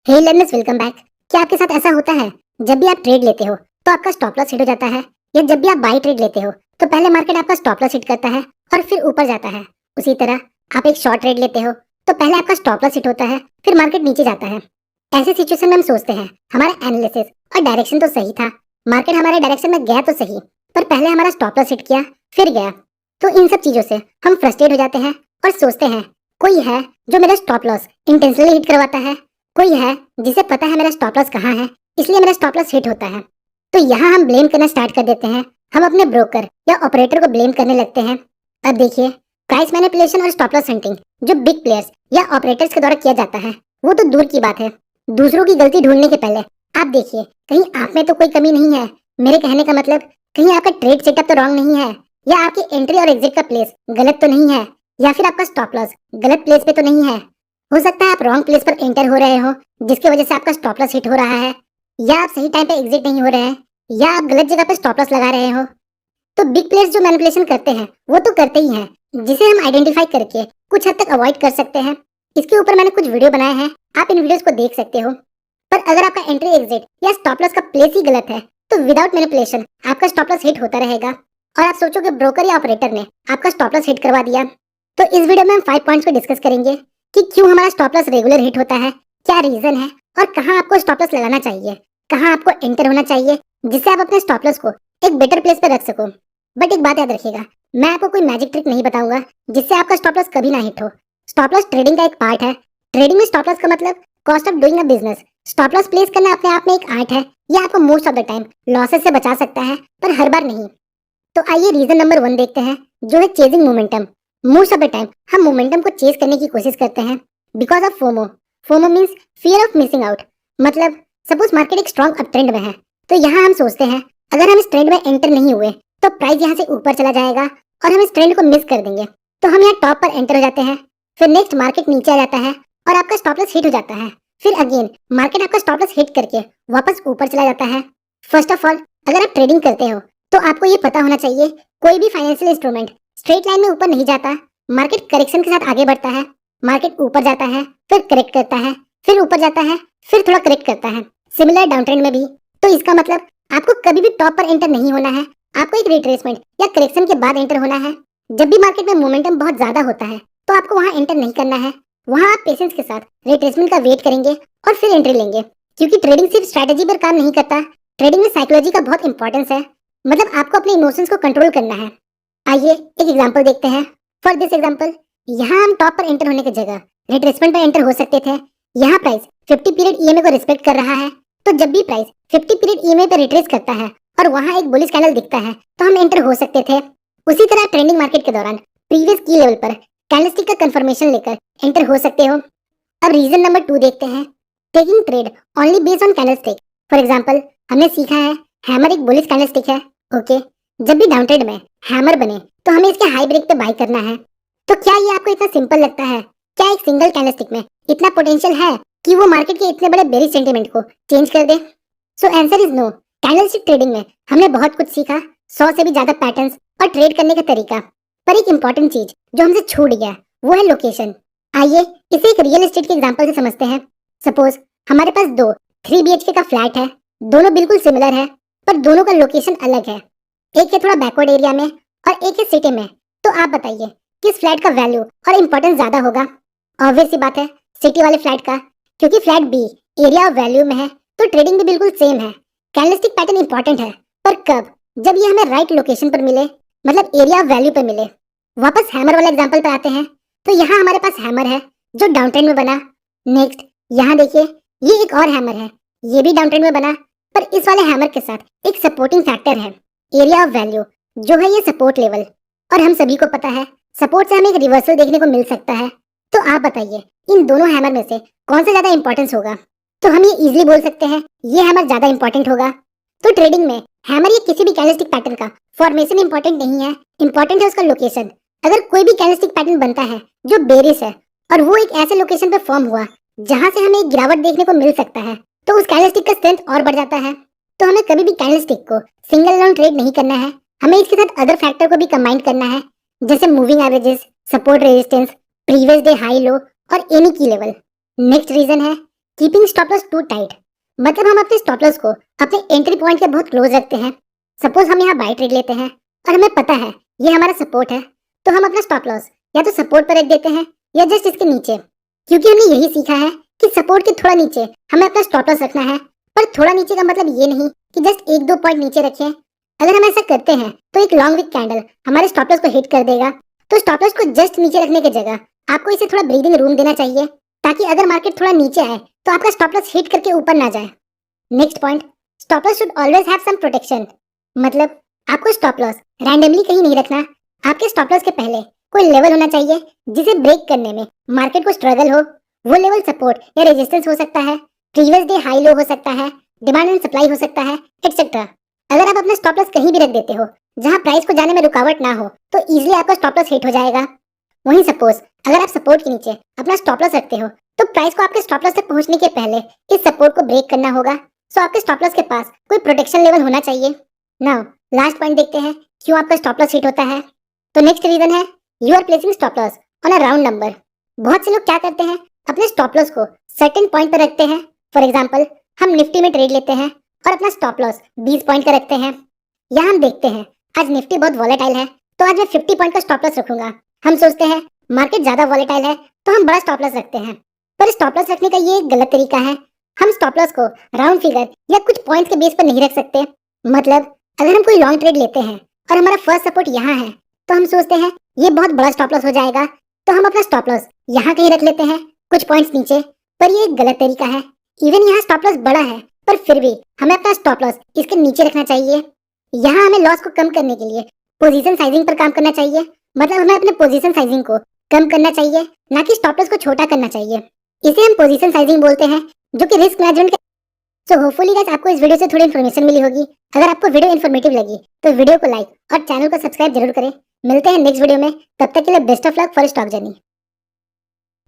हे learners, welcome back. क्या आपके साथ ऐसा होता है जब भी आप ट्रेड लेते हो तो आपका स्टॉप लॉस हिट हो जाता है, या जब भी आप बाई ट्रेड लेते हो तो पहले मार्केट आपका स्टॉप लॉस हिट करता है और फिर ऊपर जाता है। उसी तरह आप एक शॉर्ट ट्रेड लेते हो तो पहले आपका स्टॉप लॉस हिट होता है, फिर मार्केट नीचे जाता है। ऐसे सिचुएशन में हम सोचते हैं हमारा एनालिसिस और डायरेक्शन तो सही था, मार्केट हमारे डायरेक्शन में गया तो सही, पर पहले हमारा स्टॉप लॉस हिट किया फिर गया। तो इन सब चीजों से हम फ्रस्ट्रेट हो जाते हैं और सोचते हैं कोई है जो मेरा स्टॉप लॉस इंटेंशनली हिट करवाता है, कोई है जिसे पता है मेरा स्टॉप लॉस कहाँ है, इसलिए मेरा स्टॉप लॉस हिट होता है। तो यहाँ हम ब्लेम करना स्टार्ट कर देते हैं, हम अपने ब्रोकर या ऑपरेटर को ब्लेम करने लगते हैं। अब देखिए, प्राइस मैनिपुलेशन और स्टॉप लॉस हंटिंग जो बिग प्लेयर्स या ऑपरेटर्स के द्वारा किया जाता है वो तो दूर की बात है। दूसरों की गलती ढूंढने के पहले आप देखिए कहीं आप में तो कोई कमी नहीं है। मेरे कहने का मतलब कहीं आपका ट्रेड सेटअप तो रॉन्ग नहीं है, या आपकी एंट्री और एग्जिट का प्लेस गलत तो नहीं है, या फिर आपका स्टॉप लॉस गलत प्लेस पे तो नहीं है। हो सकता है आप रॉन्ग प्लेस पर एंटर हो रहे हो जिसकी वजह से आपका स्टॉप लॉस हिट हो रहा है, या आप सही टाइम पे एग्जिट नहीं हो रहे हैं, या आप गलत जगह पे स्टॉप लॉस लगा रहे हो। तो बिग प्लेयर्स जो मैनिपुलेशन करते हैं वो तो करते ही हैं, जिसे हम आइडेंटिफाई करके कुछ हद तक अवॉइड कर सकते हैं। इसके ऊपर मैंने कुछ वीडियो बनाए हैं, आप इन वीडियोस को देख सकते हो। पर अगर आपका एंट्री एग्जिट या स्टॉप लॉस का प्लेस ही गलत है तो विदाउट मैनिपुलेशन आपका स्टॉप लॉस हिट होता रहेगा, और आप सोचोगे ब्रोकर या ऑपरेटर ने आपका स्टॉप लॉस हिट करवा दिया। तो इस वीडियो में हम 5 पॉइंट्स पे डिस्कस करेंगे कि क्यों हमारा स्टॉप लॉस रेगुलर हिट होता है, क्या रीजन है, और कहाँ आपको स्टॉप लॉस लगाना चाहिए, कहाँ आपको एंटर होना चाहिए, जिससे आप अपने स्टॉप लॉस को एक बेटर प्लेस पे रख सको। बट एक बात याद रखिएगा, मैं आपको कोई मैजिक ट्रिक नहीं बताऊंगा जिससे आपका स्टॉप लॉस कभी ना हिट हो। स्टॉप लॉस ट्रेडिंग का एक पार्ट है। ट्रेडिंग में स्टॉप लॉस का मतलब cost of doing a business. Stop loss place करना अपने आप में एक आर्ट है, ये आपको most of the time losses से बचा सकता है, पर हर बार नहीं। तो आइए रीजन नंबर 1 देखते हैं, जो है chasing momentum. Most of the time हम मोमेंटम को चेज करने की कोशिश करते हैं because of FOMO. FOMO means fear of missing out. मतलब सपोज मार्केट एक स्ट्रॉन्ग अप ट्रेंड में है, तो यहाँ हम सोचते हैं अगर हम इस ट्रेंड में एंटर नहीं हुए तो प्राइस यहाँ से ऊपर चला जाएगा और हम इस ट्रेंड को मिस कर देंगे, तो हम यहाँ टॉप पर एंटर हो जाते हैं। फिर नेक्स्ट मार्केट नीचे आ जाता है और आपका स्टॉप लॉस हिट हो जाता है। फिर अगेन मार्केट आपका स्टॉप लॉस हिट करके वापस ऊपर चला जाता है। फर्स्ट ऑफ ऑल, अगर आप ट्रेडिंग करते हो तो आपको ये पता होना चाहिए कोई भी फाइनेंशियल इंस्ट्रूमेंट स्ट्रेट लाइन में ऊपर नहीं जाता। मार्केट करेक्शन के साथ आगे बढ़ता है, मार्केट ऊपर जाता है, फिर करेक्ट करता है, फिर ऊपर जाता है, फिर थोड़ा करेक्ट करता है। सिमिलर डाउन ट्रेंड में भी। तो इसका मतलब आपको कभी भी टॉप पर एंटर नहीं होना है, आपको एक रिट्रेसमेंट या करेक्शन के बाद एंटर होना है। जब भी मार्केट में मोमेंटम बहुत ज्यादा होता है तो आपको वहां एंटर नहीं करना है, वहां आप पेशेंस के साथ रिट्रेसमेंट का वेट करेंगे और फिर एंट्री लेंगे। क्योंकि ट्रेडिंग सिर्फ स्ट्रेटेजी पर काम नहीं करता, ट्रेडिंग में साइकोलॉजी का बहुत इंपॉर्टेंस है। मतलब आपको अपने इमोशंस को कंट्रोल करना है। आइए एक एग्जांपल देखते हैं। फॉर दिस एग्जांपल, यहाँ हम टॉप पर एंटर होने की जगह रिट्रेसमेंट पर एंटर हो सकते थे। यहाँ प्राइस 50 पीरियड ईएमए को रिस्पेक्ट कर रहा है, तो जब भी प्राइस 50 पीरियड ईएमए पर रिट्रेस करता है और वहाँ एक बुलिश कैंडल दिखता है तो हम एंटर हो सकते थे। उसी तरह ट्रेंडिंग मार्केट के दौरान प्रीवियस की लेवल पर कैंडलस्टिक का कंफर्मेशन लेकर एंटर हो सकते हो। अब रीजन नंबर 2 देखते हैं, taking trade only based on candlestick. For example, हमने सीखा है हैमर एक बुलिश कैंडलस्टिक है। ओके, जब भी डाउन ट्रेड में हैमर बने तो हमें इसके हाई ब्रेक पे बाय करना है। तो क्या ये आपको इतना सिंपल लगता है? क्या एक सिंगल कैंडलस्टिक में इतना पोटेंशियल है कि वो मार्केट के इतने बड़े बेरिश सेंटीमेंट को चेंज कर दे? So answer is no. Candlestick trading में हमने बहुत कुछ सीखा, 100 से भी ज्यादा पैटर्न्स और ट्रेड करने का तरीका, पर एक इंपॉर्टेंट चीज जो हमसे छूट गया वो है लोकेशन। आइए इसे एक रियल एस्टेट के एग्जांपल से समझते हैं। सपोज हमारे पास दो 3 BHK का फ्लैट है, दोनों बिल्कुल सिमिलर है, पर दोनों का लोकेशन अलग है। एक है थोड़ा बैकवर्ड एरिया में और एक है सिटी में। तो आप बताइए किस फ्लैट का वैल्यू और इंपॉर्टेंस ज्यादा होगा? ऑब्वियस सी बात है सिटी वाले फ्लैट का, क्योंकि फ्लैट बी एरिया और वैल्यू में है तो ट्रेडिंग भी बिल्कुल सेम है। कैंडलस्टिक पैटर्न इंपॉर्टेंट है, पर कब? जब ये हमें राइट लोकेशन पर मिले, मतलब एरिया और वैल्यू पर मिले। वापस हैमर वाले एग्जांपल पर आते हैं, तो यहाँ हमारे पास हैमर है जो डाउन ट्रेंड में बना। नेक्स्ट यहाँ देखिए, ये एक और हैमर है, ये भी डाउन ट्रेंड में बना, पर इस वाले हैमर के साथ एक सपोर्टिंग फैक्टर है, एरिया ऑफ वैल्यू, जो है ये सपोर्ट लेवल। और हम सभी को पता है सपोर्ट से हमें एक रिवर्सल देखने को मिल सकता है। तो आप बताइए इन दोनों हैमर में से कौन सा ज्यादा इंपॉर्टेंस होगा? तो हम ये इजीली बोल सकते हैं ये हैमर ज्यादा इंपॉर्टेंट होगा। तो ट्रेडिंग में हैमर या किसी भी कैंडलस्टिक पैटर्न का फॉर्मेशन इंपॉर्टेंट नहीं है, इंपॉर्टेंट है उसका लोकेशन। अगर कोई भी कैंडलस्टिक पैटर्न बनता है जो बेरिश है और वो एक ऐसे लोकेशन पे फॉर्म हुआ जहां से हमें एक गिरावट देखने को मिल सकता है, तो उस कैंडलस्टिक का स्ट्रेंथ और बढ़ जाता है। तो हमें कभी भी कैंडलस्टिक को सिंगल राउंड ट्रेड नहीं करना है, हमें इसके साथ अदर फैक्टर को भी कंबाइन करना है, जैसे moving averages, support resistance, previous day high low और any key level. Next reason है keeping stop loss too tight मतलब हम अपने स्टॉप लॉस को अपने एंट्री पॉइंट के बहुत क्लोज रखते हैं। सपोज हम यहाँ बाई ट्रेड लेते हैं और हमें पता है ये हमारा सपोर्ट है, तो हम अपना स्टॉप लॉस या तो सपोर्ट पर रख देते हैं या जस्ट इसके नीचे, क्योंकि हमने यही सीखा है कि सपोर्ट के थोड़ा नीचे हमें अपना स्टॉप लॉस रखना है। पर थोड़ा नीचे का मतलब ये नहीं कि जस्ट एक दो पॉइंट नीचे रखें। अगर हम ऐसा करते हैं तो एक लॉन्ग विक कैंडल हमारे स्टॉप लॉस को हिट कर देगा। तो स्टॉप लॉस को जस्ट नीचे रखने की जगह आपको इसे थोड़ा ब्रीदिंग रूम देना चाहिए, ताकि अगर मार्केट थोड़ा नीचे आए तो आपका स्टॉप लॉस हिट करके ऊपर ना जाए। Next point, stop loss should always have some protection. मतलब आपको स्टॉप लॉस रैंडमली कहीं नहीं रखना। आपके स्टॉप लॉस के पहले कोई लेवल होना चाहिए जिसे ब्रेक करने में मार्केट को स्ट्रगल हो। वो लेवल सपोर्ट या रेजिस्टेंस हो सकता है, प्रीवियस डे हाई लो हो सकता है, डिमांड एंड सप्लाई हो सकता है, एक्सेट्रा। अगर आप अपना स्टॉप लॉस कहीं भी रख देते हो जहां प्राइस को जाने में रुकावट ना हो, तो इजीली आपका स्टॉप लॉस हिट हो जाएगा। वहीं सपोज अगर आप सपोर्ट के नीचे अपना स्टॉप लॉस रखते हो, तो प्राइस को आपके स्टॉप लॉस तक पहुंचने के पहले इस सपोर्ट को ब्रेक करना होगा। सो आपके स्टॉप लॉस के पास कोई प्रोटेक्शन लेवल होना चाहिए। नाउ लास्ट पॉइंट देखते हैं क्यों आपका स्टॉप लॉस हिट होता है। तो नेक्स्ट रीजन है you are placing stop loss on a round number. बहुत से लोग क्या करते हैं, अपने स्टॉप लॉस को सर्टेन पॉइंट पर रखते हैं। फॉर एग्जांपल हम निफ्टी में ट्रेड लेते हैं और अपना स्टॉप लॉस 20 पॉइंट का रखते हैं। यहाँ हम देखते हैं आज निफ्टी बहुत वॉलेटाइल है, तो आज मैं 50 पॉइंट का स्टॉप लॉस रखूंगा। हम सोचते हैं मार्केट ज्यादा वॉलेटाइल है तो हम बड़ा स्टॉप लॉस रखते हैं, पर स्टॉप लॉस रखने का ये एक गलत तरीका है। हम स्टॉप लॉस को राउंड फिगर या कुछ पॉइंट्स के बेस पर नहीं रख सकते। मतलब अगर हम कोई लॉन्ग ट्रेड लेते हैं और हमारा फर्स्ट सपोर्ट यहाँ है, तो हम सोचते हैं ये बहुत बड़ा स्टॉप लॉस हो जाएगा, तो हम अपना स्टॉप लॉस यहाँ कहीं रख लेते हैं कुछ पॉइंट्स नीचे। पर ये एक गलत तरीका है। इवन यहाँ स्टॉप लॉस बड़ा है, पर फिर भी हमें अपना स्टॉप लॉस इसके नीचे रखना चाहिए। यहाँ हमें लॉस को कम करने के लिए पोजीशन साइजिंग पर काम करना चाहिए। मतलब हमें अपने पोजीशन साइजिंग को कम करना चाहिए, ना कि स्टॉप लॉस को छोटा करना चाहिए। इसे हम पोजीशन साइजिंग बोलते हैं, जो कि risk management. So hopefully guys आपको इस वीडियो से थोड़ी इन्फॉर्मेशन मिली होगी। अगर आपको वीडियो इन्फॉर्मेटिव लगी तो वीडियो को लाइक और चैनल को सब्सक्राइब जरूर करें। मिलते हैं नेक्स्ट वीडियो में, तब तक के लिए best of luck for stock journey.